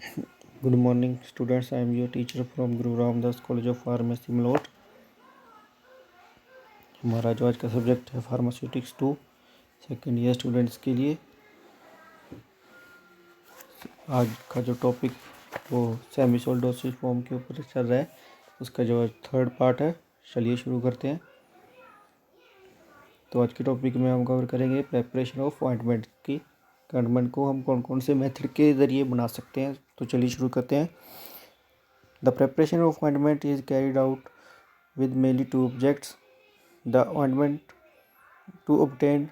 Good morning, students. I am your teacher from Guru Ramdas College of Pharmacy, Malout. हमारा जो आज का subject है फार्मास्यूटिक्स 2 सेकेंड ईयर स्टूडेंट्स के लिए। आज का जो टॉपिक वो सेमी सॉल्ट डोसेज फॉर्म के ऊपर चल रहा है, उसका जो थर्ड पार्ट है। चलिए शुरू करते हैं। तो आज के टॉपिक में हम कवर करेंगे प्रेपरेशन ऑफ ऑइंटमेंट की। ऑइंटमेंट को हम कौन कौन से मेथड के ज़रिए बना सकते हैं। तो चलिए शुरू करते हैं। The preparation of ointment is carried out with mainly two objects: the ointment to obtain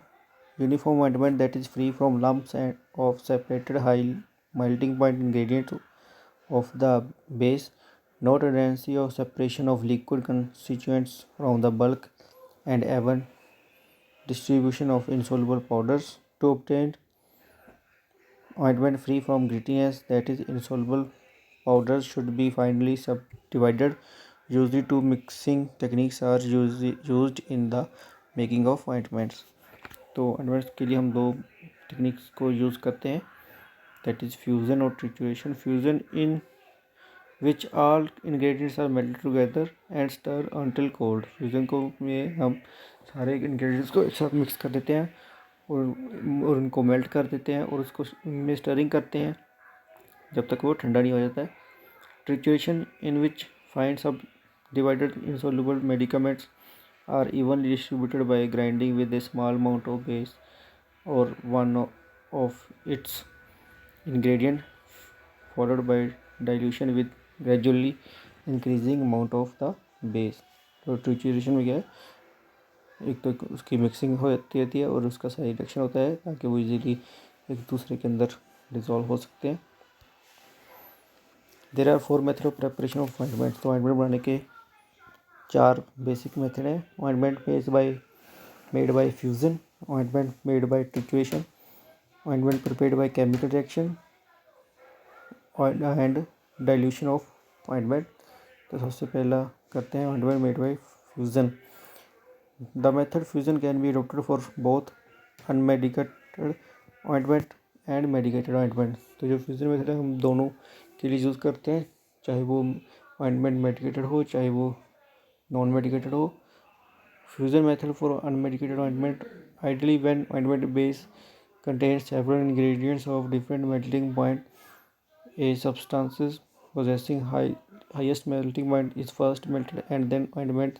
uniform ointment that is free from lumps and of separated high melting point ingredient of the base, no tendency of separation of liquid constituents from the bulk, and even distribution of insoluble powders. To obtain ointment free from grittiness that is insoluble, powders should be finely subdivided. Usually two mixing techniques are used in the making of ointments. तो ointments के लिए हम दो techniques को use करते हैं, that is fusion और trituration. Fusion in which all ingredients are melted together and stir until cold. Fusion को में हम सारे ingredients को एक साथ मिक्स कर देते हैं और उनको मेल्ट कर देते हैं और उसको में स्टरिंग करते हैं जब तक वो ठंडा नहीं हो जाता है. Trituration in which fine subdivided insoluble medicaments are evenly distributed by grinding with a small amount of base or one of its ingredient, followed by dilution with gradually increasing amount of the base. तो ट्रिचुरेशन में क्या है, एक तो उसकी mixing होती रहती है और उसका सही रिएक्शन होता है ताकि वो इजीली एक दूसरे के अंदर डिज़ोल्व हो सकते हैं. There are 4 method of preparation of ointment. तो ऑइंटमेंट बनाने के 4 बेसिक मेथड हैं. Ointment made by fusion, ointment made by trituration, ointment prepared by chemical reaction and dilution of ointment. तो सबसे पहला करते हैं ointment made by fusion. The method fusion can be adopted for both unmedicated ointment and medicated ointment. तो जो fusion method है हम दोनों के लिए यूज़ करते हैं, चाहे वो ऑइंटमेंट मेडिकेटेड हो चाहे वो नॉन मेडिकेटेड हो. Fusion method for unmedicated ointment. Ideally, when ointment base contains several ingredients of different melting point, a substances possessing highest melting point is first melted and then ointment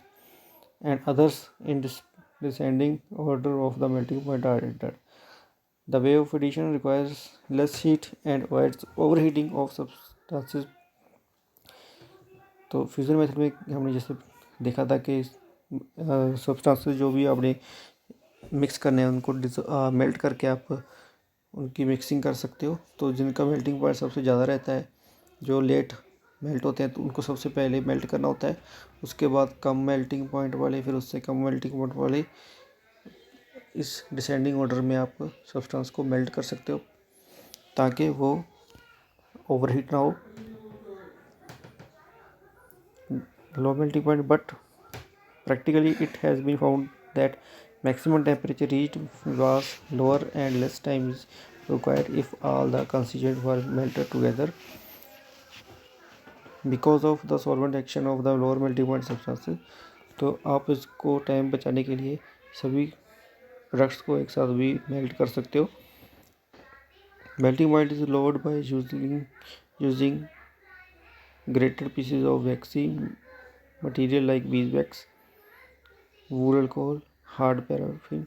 and others in descending order of the melting point are added. The way of addition requires less heat and avoids overheating of substances. तो fusion method में हमने जैसे देखा था कि substances जो भी आपने मिक्स करने हैं उनको मेल्ट करके आप उनकी मिक्सिंग कर सकते हो. तो जिनका मेल्टिंग पॉइंट सबसे ज़्यादा रहता है, जो लेट मेल्ट होते हैं, तो उनको सबसे पहले मेल्ट करना होता है. उसके बाद कम मेल्टिंग पॉइंट वाले, फिर उससे कम मेल्टिंग पॉइंट वाले, इस डिसेंडिंग ऑर्डर में आप सब्सटेंस को मेल्ट कर सकते हो ताकि वो ओवरहीट ना हो. Low melting point, but practically it has been found that maximum temperature reached was lower and less time is required if all the constituents were melted together. Because of the solvent action of the lower melting point substances. तो आप इसको time बचाने के लिए सभी products को एक साथ भी मेल्ट कर सकते हो. Melting point is lowered by using grated pieces of waxy material like beeswax, wool alcohol, hard paraffin,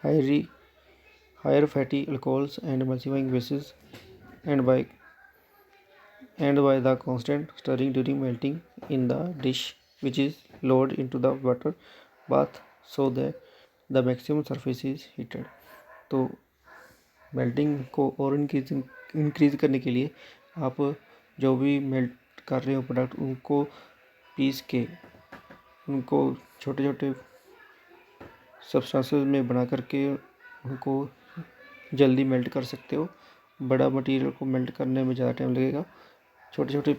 higher fatty alcohols and emulsifying bases, and by the constant stirring during melting in the dish, which is lowered into the water bath so that the maximum surface is heated. तो melting को और increase करने के लिए आप जो भी melt कर रहे हो प्रोडक्ट, उनको पीस के उनको छोटे छोटे सब्सटेंसेस में बना करके उनको जल्दी मेल्ट कर सकते हो. बड़ा मटेरियल को मेल्ट करने में ज़्यादा टाइम लगेगा. छोटे छोटे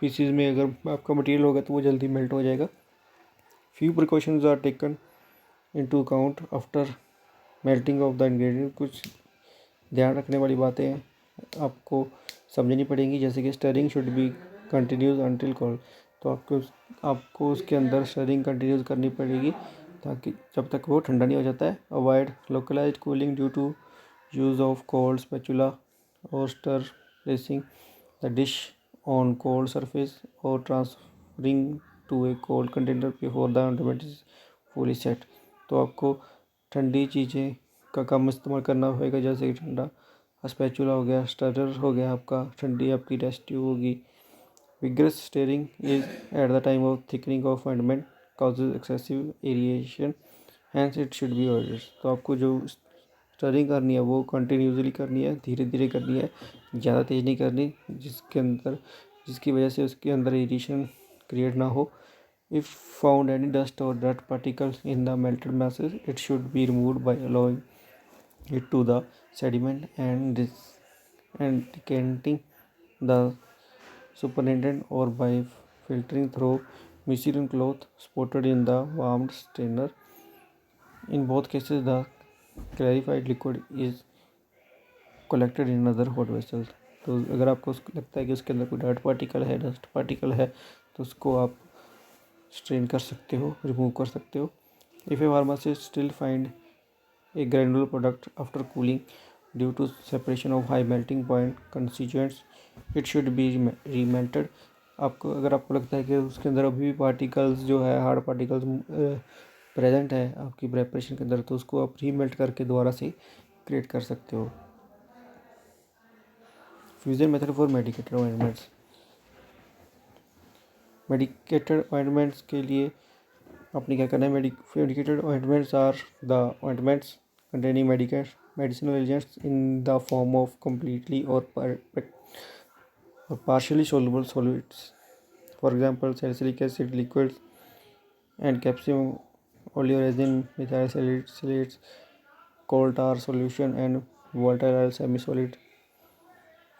पीसीज में अगर आपका मटेरियल होगा तो वो जल्दी मेल्ट हो जाएगा. Few precautions are taken into account after melting of the ingredient. कुछ ध्यान रखने वाली बातें हैं. आपको समझनी पड़ेंगी, जैसे कि stirring should be continuous until cold. तो आपको उसके अंदर स्टरिंग कंटिन्यूस करनी पड़ेगी ताकि जब तक वो ठंडा नहीं हो जाता है। Avoid localised cooling due to use of cold spatula और stir placing the dish on cold surface और transferring to a cold container before the ointment is fully set. तो आपको ठंडी चीज़ें का कम इस्तेमाल करना होगा, जैसे कि ठंडा स्पैचुला हो गया, स्टरर हो गया आपका, ठंडी आपकी टेस्ट ट्यूब होगी। Vigorous stirring is at the time of thickening of ointment causes excessive aeration, hence it should be avoided। तो आपको जो स्टरिंग करनी है वो कंटिन्यूसली करनी है, धीरे धीरे करनी है, ज़्यादा तेज़ नहीं करनी, जिसकी वजह से उसके अंदर एरिएशन क्रिएट ना हो। If found any dust or dirt particles in the melted masses, it should be removed by allowing it to the sediment and decanting the supernatant or by filtering through muslin cloth spotted in the warmed strainer. In both cases, the clarified liquid is collected in another hot vessel। तो अगर आपको लगता है कि उसके अंदर कोई dirt particle है, डस्ट पार्टिकल है, तो उसको आप स्ट्रेन कर सकते हो, रिमूव कर सकते हो। If a pharmacist still find a granular product after cooling due to separation of high melting point constituents, it should be remelted. अगर आपको लगता है कि उसके अंदर अभी भी पार्टिकल्स जो है, हार्ड पार्टिकल्स प्रेजेंट है आपकी प्रेपरेशन के अंदर, तो उसको आप रीमेल्ट करके दोबारा से क्रिएट कर सकते हो। Fusion method for medicated ointments. Medicated ointments के लिए आपने क्या करना है? Medicated ointments are the ointments containing medicinal agents in the form of completely or partially soluble solids. For example, salicylic acid liquids and capsaicin, oleoresin, methyl salicylates, coal tar solution, and volatile semi-solid.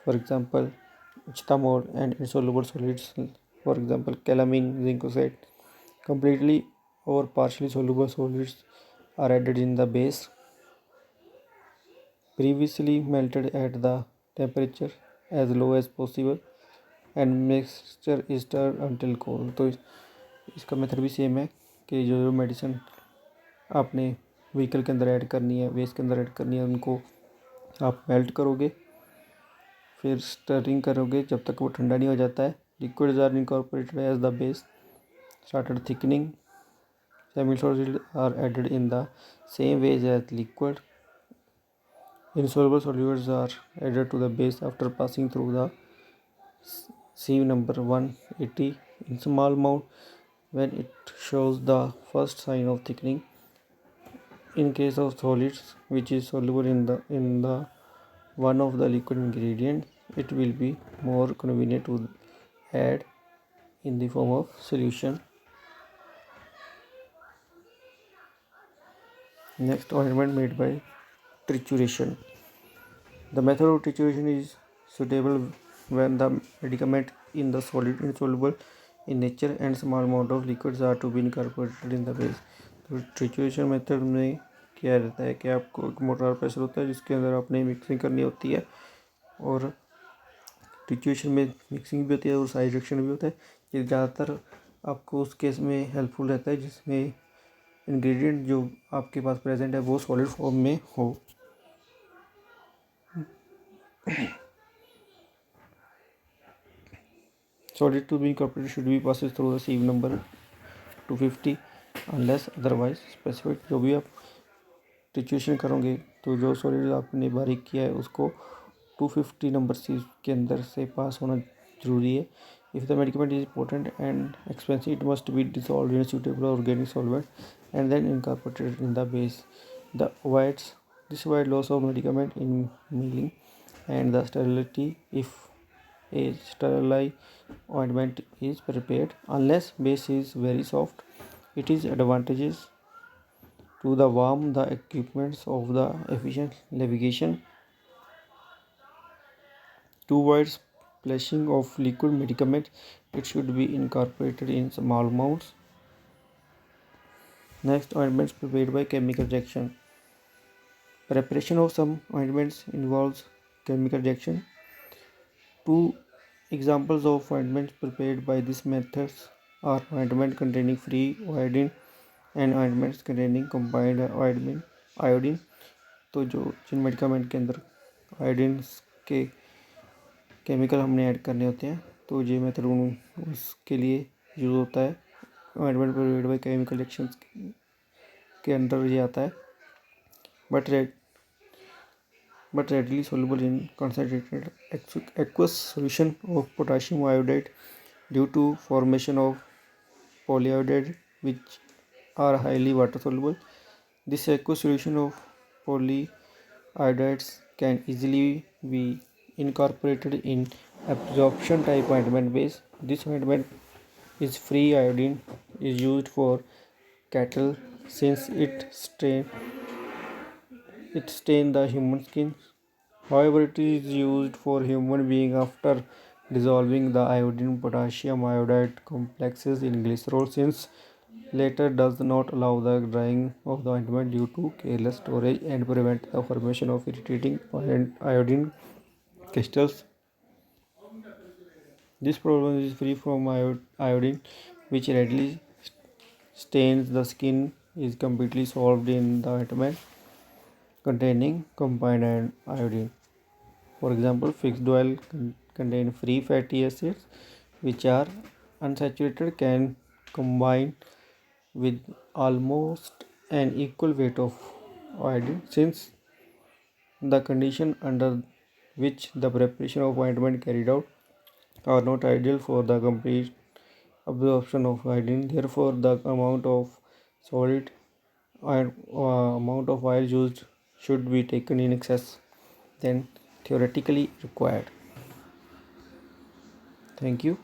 For example, ichthymol, and insoluble solids. For example, calamine, zinc oxide. Completely or partially soluble solids are added in the base, previously melted at the temperature as low as possible, and mixture is stirred until cold। तो इसका method भी same है कि जो medicine आपने vehicle के अंदर add करनी है, वेस्ट के अंदर ऐड करनी है, उनको आप मेल्ट करोगे, फिर स्टरिंग करोगे जब तक वो ठंडा नहीं हो जाता है। Liquids are incorporated as the base, started thickening, semisolid are added in the same way as liquid. Insoluble solutes are added to the base after passing through the sieve number 180 in small amount when it shows the first sign of thickening. In case of solids which is soluble in the one of the liquid ingredients, it will be more convenient to add in the form of solution. Next, ointment made by trituration. The method of trituration is suitable when the medicament in the solid insoluble in nature and small amount of liquids are to be incorporated in the base। तो ट्रिचुरेशन method में क्या रहता है कि आपको एक motor pressure होता है जिसके अंदर आपने मिक्सिंग करनी होती है, और ट्रिचुरेशन में मिक्सिंग भी होती है और साइड रिएक्शन भी होता है। ये ज़्यादातर आपको उस केस में हेल्पफुल रहता है जिसमें इंग्रेडिएंट जो आपके पास प्रेजेंट है वो सॉलिड फॉर्म में हो। Solid to be incorporated should be passes through the sieve number 250 unless otherwise specified। जो भी आप ट्रिचुरेशन करोगे तो जो सॉलिड आपने बारीक किया है उसको 250 नंबर सीव के अंदर से पास होना जरूरी है। If the medicament is potent and expensive, it must be dissolved in a suitable organic solvent and then incorporated in the base. This avoids loss of medicament in milling and the sterility if a sterile ointment is prepared. Unless base is very soft, it is advantageous to the warm the equipments of the efficient navigation. To avoid splashing of liquid medicament, it should be incorporated in small amounts. Next, ointments prepared by chemical reaction. Preparation of some ointments involves chemical reaction. Two examples of ointments prepared by this methods are ointment containing free iodine and ointments containing combined iodine। तो जो जिन medicament के अंदर iodine के chemical हमने add करने होते हैं तो ये मेथड उसके लिए यूज़ होता है। Ointment provided by chemical reactions के अंदर ये आता है, but readily soluble in concentrated aqueous solution of potassium iodide due to formation of polyiodide which are highly water soluble. This aqueous solution of polyiodides can easily be incorporated in absorption type ointment base. This ointment is free iodine is used for cattle since it stain the human skin. However, it is used for human being after dissolving the iodine potassium iodide complexes in glycerol since later does not allow the drying of the ointment due to careless storage and prevent the formation of irritating iodine crystals. This problem is free from iodine which readily stains the skin is completely solved in the ointment containing combined iodine. For example, fixed oil contain free fatty acids which are unsaturated can combine with almost an equal weight of iodine since the condition under which the preparation of ointment carried out are not ideal for the complete absorption of iodine. Therefore, the amount of solid and amount of oil used should be taken in excess than theoretically required. Thank you.